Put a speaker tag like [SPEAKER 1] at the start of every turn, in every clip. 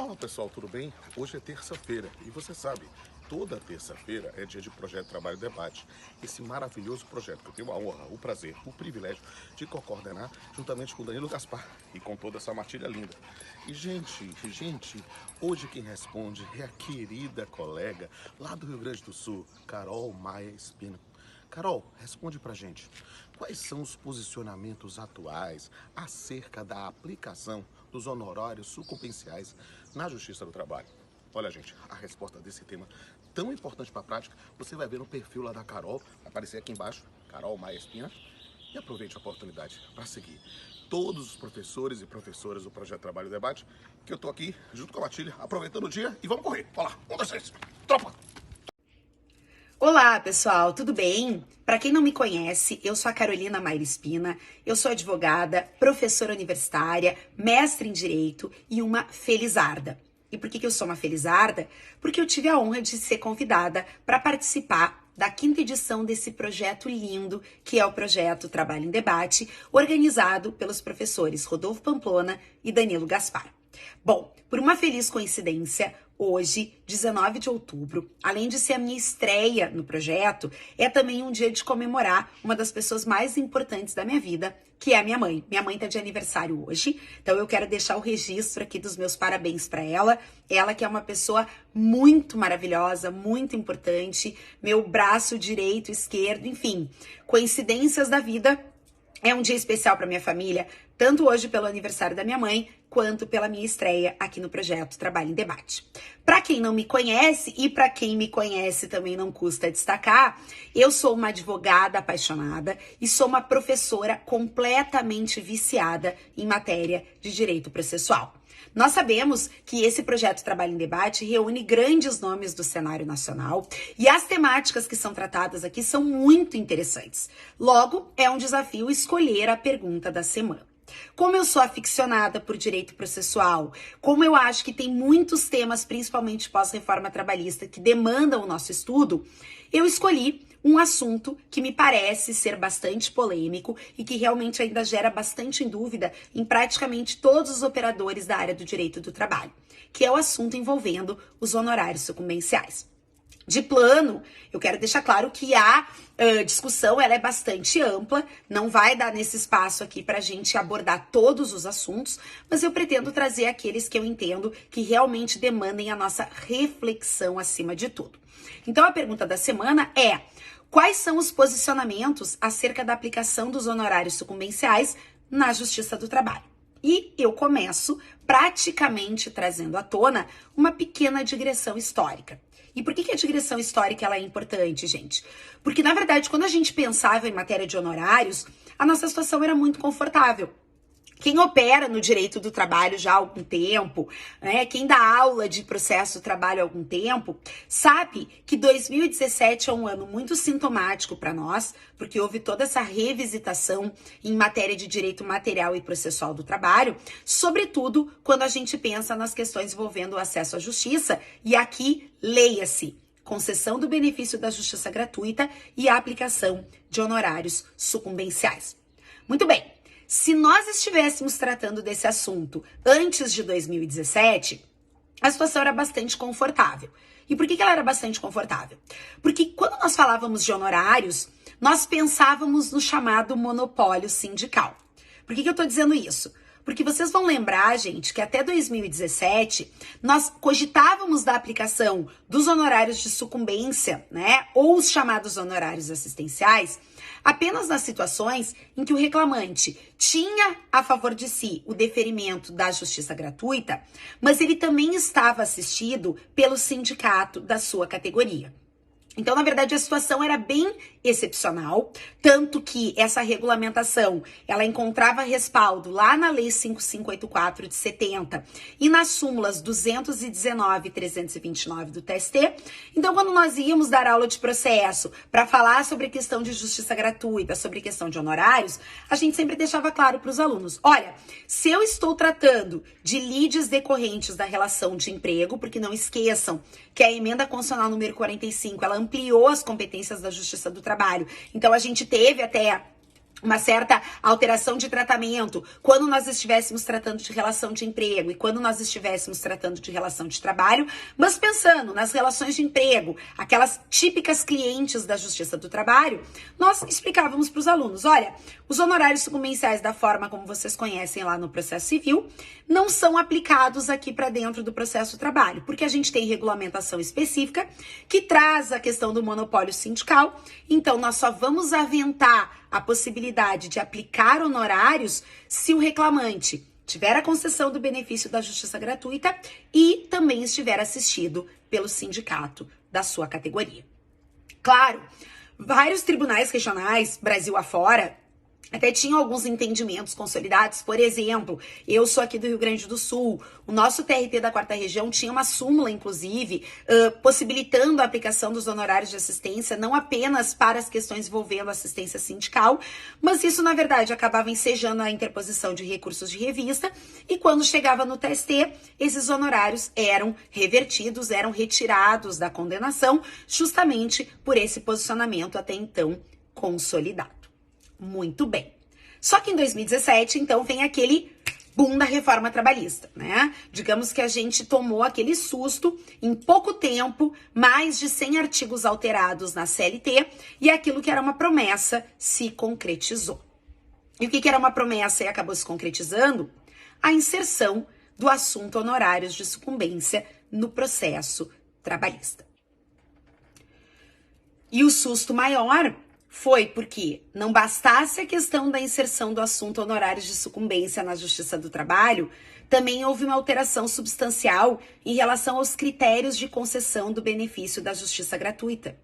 [SPEAKER 1] Olá pessoal, tudo bem? Hoje é terça-feira e você sabe, toda terça-feira é dia de Projeto Trabalho e Debate. Esse maravilhoso projeto que eu tenho a honra, o prazer, o privilégio de coordenar juntamente com Danilo Gaspar e com toda essa matilha linda. E gente, hoje quem responde é a querida colega lá do Rio Grande do Sul, Carol Maia Espina. Carol, responde pra gente. Quais são os posicionamentos atuais acerca da aplicação dos honorários sucumbenciais na Justiça do Trabalho? Olha, gente, a resposta desse tema tão importante para a prática, você vai ver no perfil lá da Carol, vai aparecer aqui embaixo, Carol Maia Espina, e aproveite a oportunidade para seguir todos os professores e professoras do Projeto Trabalho e Debate, que eu tô aqui junto com a Matilha, aproveitando o dia e vamos correr. Vai lá, 1, 2, 3, tropa!
[SPEAKER 2] Olá, pessoal, tudo bem? Para quem não me conhece, eu sou a Carolina Maia Espina, eu sou advogada, professora universitária, mestre em Direito e uma felizarda. E por que eu sou uma felizarda? Porque eu tive a honra de ser convidada para participar da 5ª edição desse projeto lindo, que é o Projeto Trabalho em Debate, organizado pelos professores Rodolfo Pamplona e Danilo Gaspar. Bom, por uma feliz coincidência, hoje, 19 de outubro, além de ser a minha estreia no projeto, é também um dia de comemorar uma das pessoas mais importantes da minha vida, que é a minha mãe. Minha mãe tá de aniversário hoje, então eu quero deixar o registro aqui dos meus parabéns para ela. Ela que é uma pessoa muito maravilhosa, muito importante, meu braço direito, esquerdo, enfim, coincidências da vida. É um dia especial para minha família, tanto hoje pelo aniversário da minha mãe, quanto pela minha estreia aqui no Projeto Trabalho em Debate. Para quem não me conhece e para quem me conhece também não custa destacar, eu sou uma advogada apaixonada e sou uma professora completamente viciada em matéria de direito processual. Nós sabemos que esse Projeto Trabalho em Debate reúne grandes nomes do cenário nacional e as temáticas que são tratadas aqui são muito interessantes. Logo, é um desafio escolher a pergunta da semana. Como eu sou aficionada por direito processual, como eu acho que tem muitos temas, principalmente pós-reforma trabalhista, que demandam o nosso estudo, eu escolhi um assunto que me parece ser bastante polêmico e que realmente ainda gera bastante dúvida em praticamente todos os operadores da área do direito do trabalho, que é o assunto envolvendo os honorários sucumbenciais. De plano, eu quero deixar claro que a discussão ela é bastante ampla, não vai dar nesse espaço aqui para a gente abordar todos os assuntos, mas eu pretendo trazer aqueles que eu entendo que realmente demandem a nossa reflexão acima de tudo. Então a pergunta da semana é: quais são os posicionamentos acerca da aplicação dos honorários sucumbenciais na Justiça do Trabalho? E eu começo praticamente trazendo à tona uma pequena digressão histórica. E por que a digressão histórica ela é importante, gente? Porque, na verdade, quando a gente pensava em matéria de honorários, a nossa situação era muito confortável. Quem opera no direito do trabalho já há algum tempo, né, quem dá aula de processo do trabalho há algum tempo, sabe que 2017 é um ano muito sintomático para nós, porque houve toda essa revisitação em matéria de direito material e processual do trabalho, sobretudo quando a gente pensa nas questões envolvendo o acesso à justiça, e aqui leia-se concessão do benefício da justiça gratuita e a aplicação de honorários sucumbenciais. Muito bem. Se nós estivéssemos tratando desse assunto antes de 2017, a situação era bastante confortável. E por que ela era bastante confortável? Porque quando nós falávamos de honorários, nós pensávamos no chamado monopólio sindical. Por que eu estou dizendo isso? Porque vocês vão lembrar, gente, que até 2017 nós cogitávamos da aplicação dos honorários de sucumbência, né, ou os chamados honorários assistenciais, apenas nas situações em que o reclamante tinha a favor de si o deferimento da justiça gratuita, mas ele também estava assistido pelo sindicato da sua categoria. Então, na verdade, a situação era bem excepcional, tanto que essa regulamentação, ela encontrava respaldo lá na Lei 5584 de 70 e nas súmulas 219 e 329 do TST. Então, quando nós íamos dar aula de processo para falar sobre a questão de justiça gratuita, sobre a questão de honorários, a gente sempre deixava claro para os alunos: olha, se eu estou tratando de lides decorrentes da relação de emprego, porque não esqueçam que a emenda constitucional número 45, ela ampliou as competências da Justiça do Trabalho. Então, a gente teve até uma certa alteração de tratamento, quando nós estivéssemos tratando de relação de emprego e quando nós estivéssemos tratando de relação de trabalho, mas pensando nas relações de emprego, aquelas típicas clientes da Justiça do Trabalho, nós explicávamos para os alunos, olha, os honorários sucumbenciais da forma como vocês conhecem lá no processo civil não são aplicados aqui para dentro do processo do trabalho, porque a gente tem regulamentação específica que traz a questão do monopólio sindical, então nós só vamos aventar a possibilidade de aplicar honorários se o reclamante tiver a concessão do benefício da justiça gratuita e também estiver assistido pelo sindicato da sua categoria. Claro, vários tribunais regionais, Brasil afora, até tinham alguns entendimentos consolidados. Por exemplo, eu sou aqui do Rio Grande do Sul, o nosso TRT da 4ª Região tinha uma súmula, inclusive, possibilitando a aplicação dos honorários de assistência, não apenas para as questões envolvendo assistência sindical, mas isso, na verdade, acabava ensejando a interposição de recursos de revista, e quando chegava no TST, esses honorários eram revertidos, eram retirados da condenação, justamente por esse posicionamento até então consolidado. Muito bem. Só que em 2017, então, vem aquele boom da reforma trabalhista, né? Digamos que a gente tomou aquele susto, em pouco tempo, mais de 100 artigos alterados na CLT, e aquilo que era uma promessa se concretizou. E o que era uma promessa e acabou se concretizando? A inserção do assunto honorários de sucumbência no processo trabalhista. E o susto maior foi porque não bastasse a questão da inserção do assunto honorários de sucumbência na Justiça do Trabalho, também houve uma alteração substancial em relação aos critérios de concessão do benefício da justiça gratuita.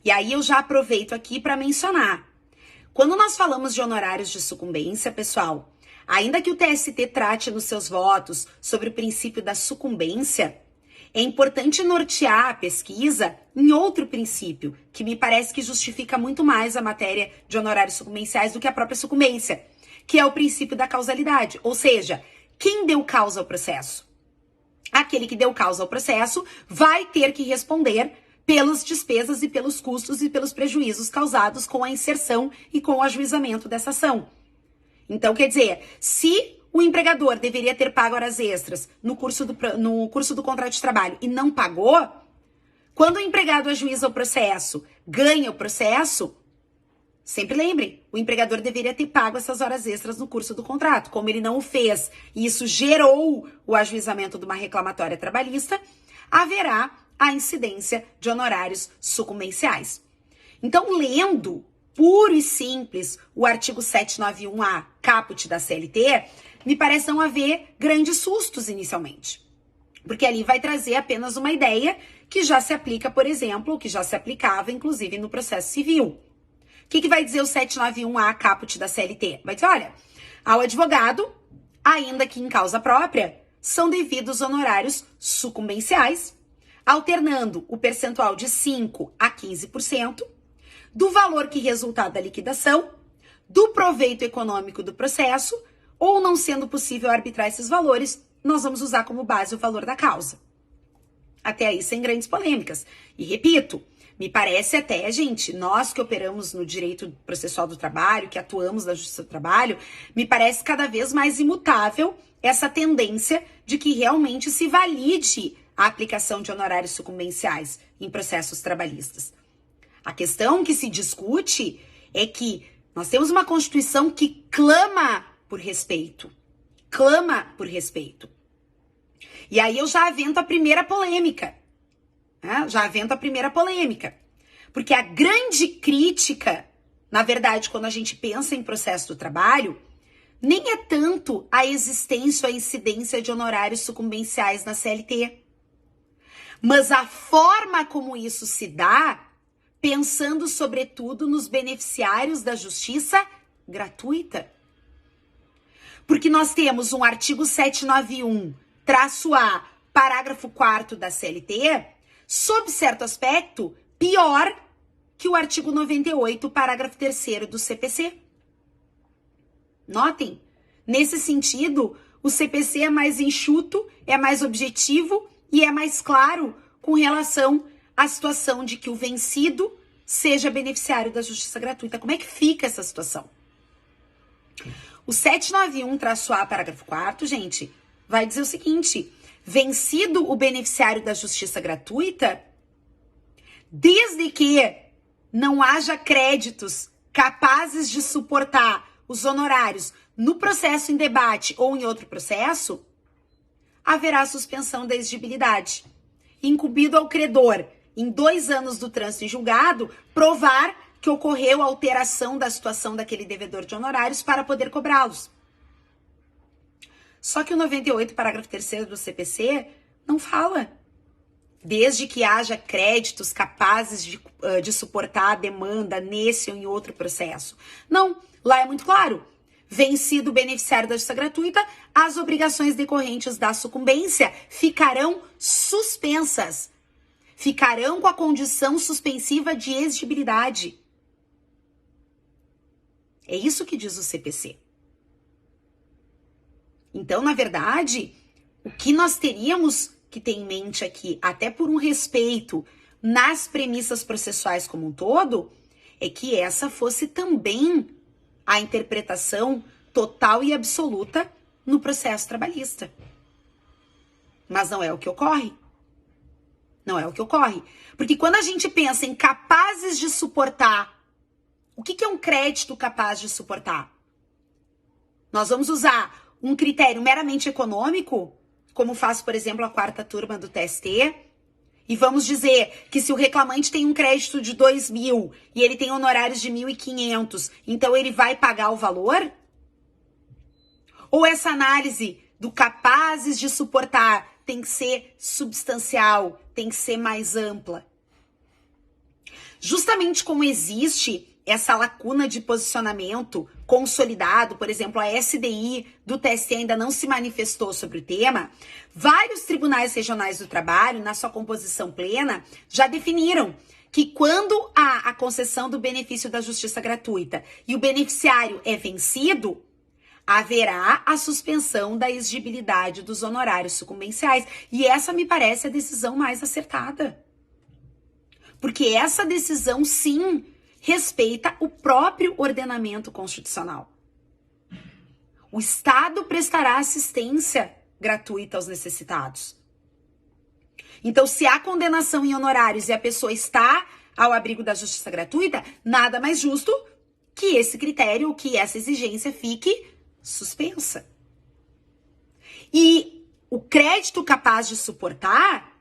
[SPEAKER 2] E aí eu já aproveito aqui para mencionar. Quando nós falamos de honorários de sucumbência, pessoal, ainda que o TST trate nos seus votos sobre o princípio da sucumbência, é importante nortear a pesquisa em outro princípio, que me parece que justifica muito mais a matéria de honorários sucumbenciais do que a própria sucumbência, que é o princípio da causalidade. Ou seja, quem deu causa ao processo? Aquele que deu causa ao processo vai ter que responder pelas despesas e pelos custos e pelos prejuízos causados com a inserção e com o ajuizamento dessa ação. Então, quer dizer, se o empregador deveria ter pago horas extras no curso do contrato de trabalho e não pagou, quando o empregado ajuiza o processo, ganha o processo, sempre lembre, o empregador deveria ter pago essas horas extras no curso do contrato. Como ele não o fez e isso gerou o ajuizamento de uma reclamatória trabalhista, haverá a incidência de honorários sucumbenciais. Então, lendo puro e simples o artigo 791A, caput da CLT, me parece não haver grandes sustos inicialmente. Porque ali vai trazer apenas uma ideia que já se aplica, por exemplo, que já se aplicava, inclusive, no processo civil. O que vai dizer o 791A, caput da CLT? Vai dizer, olha, ao advogado, ainda que em causa própria, são devidos honorários sucumbenciais, alternando o percentual de 5% a 15%, do valor que resultar da liquidação, do proveito econômico do processo, ou não sendo possível arbitrar esses valores, nós vamos usar como base o valor da causa. Até aí, sem grandes polêmicas. E repito, me parece até, gente, nós que operamos no direito processual do trabalho, que atuamos na justiça do trabalho, me parece cada vez mais imutável essa tendência de que realmente se valide a aplicação de honorários sucumbenciais em processos trabalhistas. A questão que se discute é que nós temos uma Constituição que clama por respeito. Clama por respeito. E aí eu já avento a primeira polêmica. Né? Porque a grande crítica, na verdade, quando a gente pensa em processo do trabalho, nem é tanto a existência ou a incidência de honorários sucumbenciais na CLT. Mas a forma como isso se dá, pensando sobretudo nos beneficiários da justiça gratuita. Porque nós temos um artigo 791-A, parágrafo 4º da CLT, sob certo aspecto, pior que o artigo 98, parágrafo 3º do CPC. Notem, nesse sentido, o CPC é mais enxuto, é mais objetivo e é mais claro com relação à situação de que o vencido seja beneficiário da justiça gratuita. Como é que fica essa situação? O 791-A, parágrafo 4º, gente, vai dizer o seguinte: vencido o beneficiário da justiça gratuita, desde que não haja créditos capazes de suportar os honorários no processo em debate ou em outro processo, haverá suspensão da exigibilidade. Incumbido ao credor, em 2 anos do trânsito em julgado, provar que ocorreu alteração da situação daquele devedor de honorários para poder cobrá-los. Só que o 98, parágrafo 3º do CPC, não fala. Desde que haja créditos capazes de suportar a demanda nesse ou em outro processo. Não, lá é muito claro. Vencido o beneficiário da justiça gratuita, as obrigações decorrentes da sucumbência ficarão suspensas. Ficarão com a condição suspensiva de exigibilidade. É isso que diz o CPC. Então, na verdade, o que nós teríamos que ter em mente aqui, até por um respeito nas premissas processuais como um todo, é que essa fosse também a interpretação total e absoluta no processo trabalhista. Mas não é o que ocorre. Não é o que ocorre. Porque quando a gente pensa em capazes de suportar, o que é um crédito capaz de suportar? Nós vamos usar um critério meramente econômico, como faz, por exemplo, a 4ª turma do TST, e vamos dizer que se o reclamante tem um crédito de 2.000 e ele tem honorários de 1.500, então ele vai pagar o valor? Ou essa análise do capazes de suportar tem que ser substancial, tem que ser mais ampla? Justamente como existe essa lacuna de posicionamento consolidado, por exemplo, a SDI do TSE ainda não se manifestou sobre o tema, vários tribunais regionais do trabalho, na sua composição plena, já definiram que quando há a concessão do benefício da justiça gratuita e o beneficiário é vencido, haverá a suspensão da exigibilidade dos honorários sucumbenciais. E essa me parece a decisão mais acertada. Porque essa decisão, sim, respeita o próprio ordenamento constitucional. O Estado prestará assistência gratuita aos necessitados. Então, se há condenação em honorários e a pessoa está ao abrigo da justiça gratuita, nada mais justo que esse critério, que essa exigência fique suspensa. E o crédito capaz de suportar,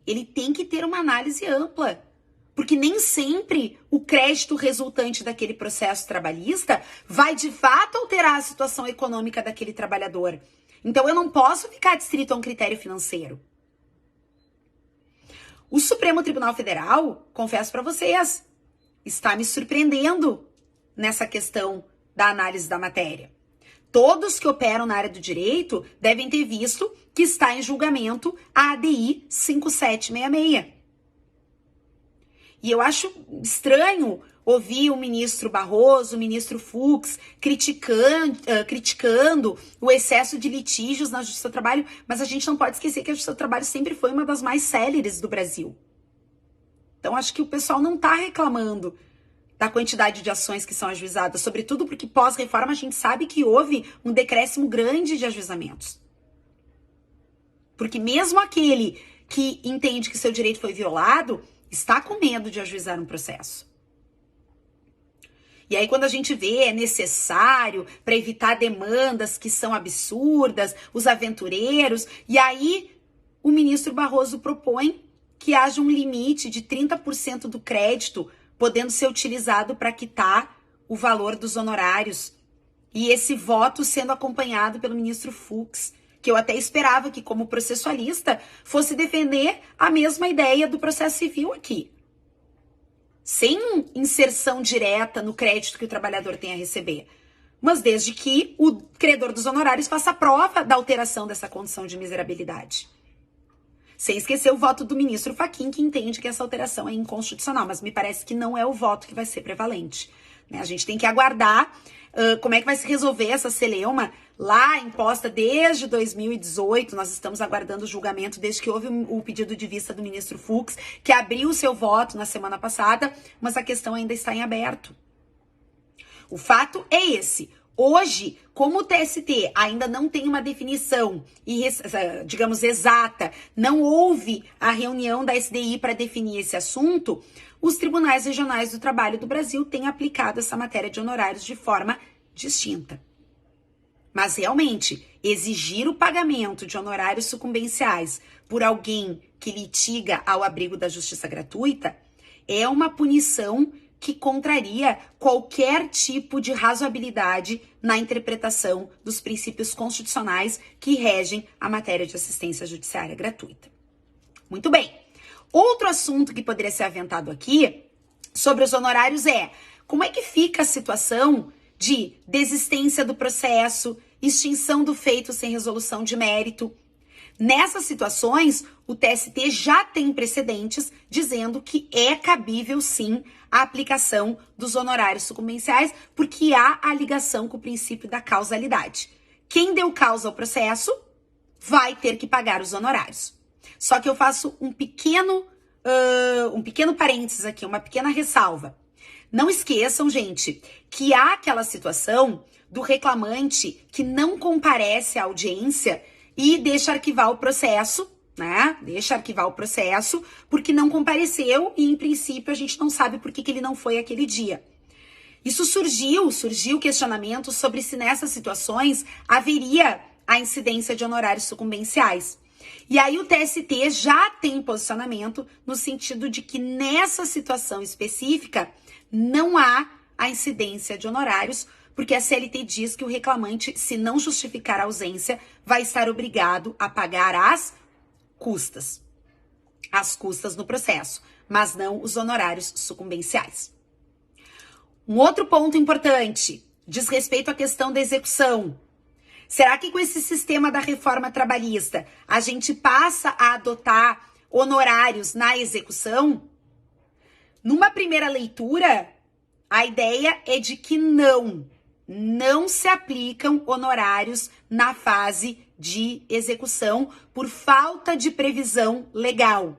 [SPEAKER 2] ele tem que ter uma análise ampla. Porque nem sempre o crédito resultante daquele processo trabalhista vai de fato alterar a situação econômica daquele trabalhador. Então eu não posso ficar adstrito a um critério financeiro. O Supremo Tribunal Federal, confesso para vocês, está me surpreendendo nessa questão da análise da matéria. Todos que operam na área do direito devem ter visto que está em julgamento a ADI 5766. E eu acho estranho ouvir o ministro Barroso, o ministro Fux, criticando o excesso de litígios na Justiça do Trabalho, mas a gente não pode esquecer que a Justiça do Trabalho sempre foi uma das mais céleres do Brasil. Então, acho que o pessoal não está reclamando da quantidade de ações que são ajuizadas, sobretudo porque pós-reforma a gente sabe que houve um decréscimo grande de ajuizamentos. Porque mesmo aquele que entende que seu direito foi violado, está com medo de ajuizar um processo. E aí, quando a gente vê é necessário para evitar demandas que são absurdas, os aventureiros, e aí o ministro Barroso propõe que haja um limite de 30% do crédito podendo ser utilizado para quitar o valor dos honorários. E esse voto sendo acompanhado pelo ministro Fux, que eu até esperava que, como processualista, fosse defender a mesma ideia do processo civil aqui. Sem inserção direta no crédito que o trabalhador tem a receber. Mas desde que o credor dos honorários faça prova da alteração dessa condição de miserabilidade. Sem esquecer o voto do ministro Fachin, que entende que essa alteração é inconstitucional. Mas me parece que não é o voto que vai ser prevalente. A gente tem que aguardar como é que vai se resolver essa celeuma lá imposta desde 2018, nós estamos aguardando o julgamento desde que houve o pedido de vista do ministro Fux, que abriu o seu voto na semana passada, mas a questão ainda está em aberto. O fato é esse. Hoje, como o TST ainda não tem uma definição, digamos, exata, não houve a reunião da SDI para definir esse assunto, os tribunais regionais do trabalho do Brasil têm aplicado essa matéria de honorários de forma distinta. Mas, realmente, exigir o pagamento de honorários sucumbenciais por alguém que litiga ao abrigo da justiça gratuita é uma punição que contraria qualquer tipo de razoabilidade na interpretação dos princípios constitucionais que regem a matéria de assistência judiciária gratuita. Muito bem. Outro assunto que poderia ser aventado aqui sobre os honorários é como é que fica a situação de desistência do processo, extinção do feito sem resolução de mérito. Nessas situações, o TST já tem precedentes dizendo que é cabível, sim, a aplicação dos honorários sucumbenciais, porque há a ligação com o princípio da causalidade. Quem deu causa ao processo vai ter que pagar os honorários. Só que eu faço um pequeno parênteses aqui, uma pequena ressalva. Não esqueçam, gente, que há aquela situação do reclamante que não comparece à audiência e deixa arquivar o processo, né? Deixa arquivar o processo porque não compareceu e, em princípio, a gente não sabe por que ele não foi aquele dia. Isso surgiu questionamento sobre se nessas situações haveria a incidência de honorários sucumbenciais. E aí o TST já tem posicionamento no sentido de que nessa situação específica não há a incidência de honorários, porque a CLT diz que o reclamante, se não justificar a ausência, vai estar obrigado a pagar as custas no processo, mas não os honorários sucumbenciais. Um outro ponto importante diz respeito à questão da execução. Será que com esse sistema da reforma trabalhista a gente passa a adotar honorários na execução? Numa primeira leitura, a ideia é de que não se aplicam honorários na fase de execução por falta de previsão legal.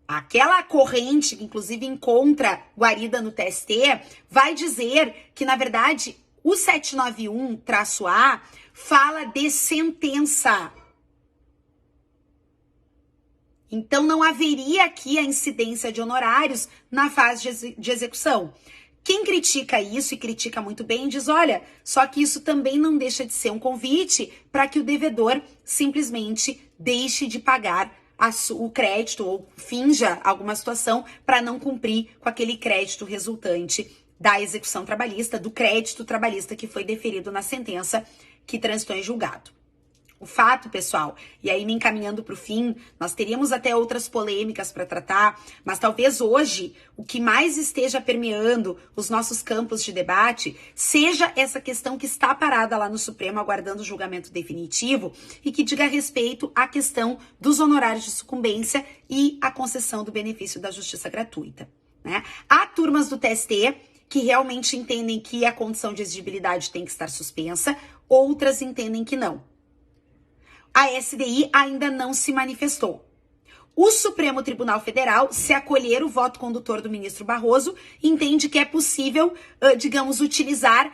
[SPEAKER 2] Aquela corrente que inclusive encontra guarida no TST vai dizer que, na verdade, o 791-A fala de sentença. Então, não haveria aqui a incidência de honorários na fase de execução. Quem critica isso, e critica muito bem, diz, olha, só que isso também não deixa de ser um convite para que o devedor simplesmente deixe de pagar o crédito ou finja alguma situação para não cumprir com aquele crédito resultante da execução trabalhista, do crédito trabalhista que foi deferido na sentença que transitou em julgado. O fato, pessoal, e aí me encaminhando para o fim, nós teríamos até outras polêmicas para tratar, mas talvez hoje o que mais esteja permeando os nossos campos de debate seja essa questão que está parada lá no Supremo aguardando o julgamento definitivo e que diga respeito à questão dos honorários de sucumbência e a concessão do benefício da justiça gratuita, né? Há turmas do TST que realmente entendem que a condição de exigibilidade tem que estar suspensa, outras entendem que não. A SDI ainda não se manifestou. O Supremo Tribunal Federal, se acolher o voto condutor do ministro Barroso, entende que é possível, digamos, utilizar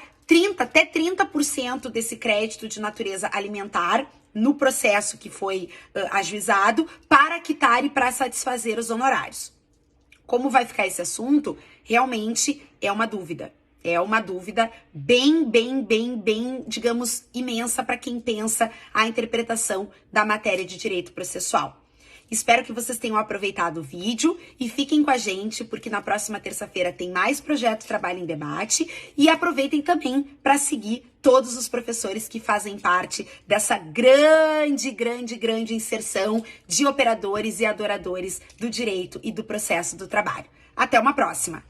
[SPEAKER 2] até 30% desse crédito de natureza alimentar no processo que foi ajuizado para quitar e para satisfazer os honorários. Como vai ficar esse assunto? Realmente é uma dúvida. É uma dúvida bem, digamos, imensa para quem pensa a interpretação da matéria de direito processual. Espero que vocês tenham aproveitado o vídeo e fiquem com a gente, porque na próxima terça-feira tem mais Projeto Trabalho em Debate. E aproveitem também para seguir todos os professores que fazem parte dessa grande inserção de operadores e adoradores do direito e do processo do trabalho. Até uma próxima!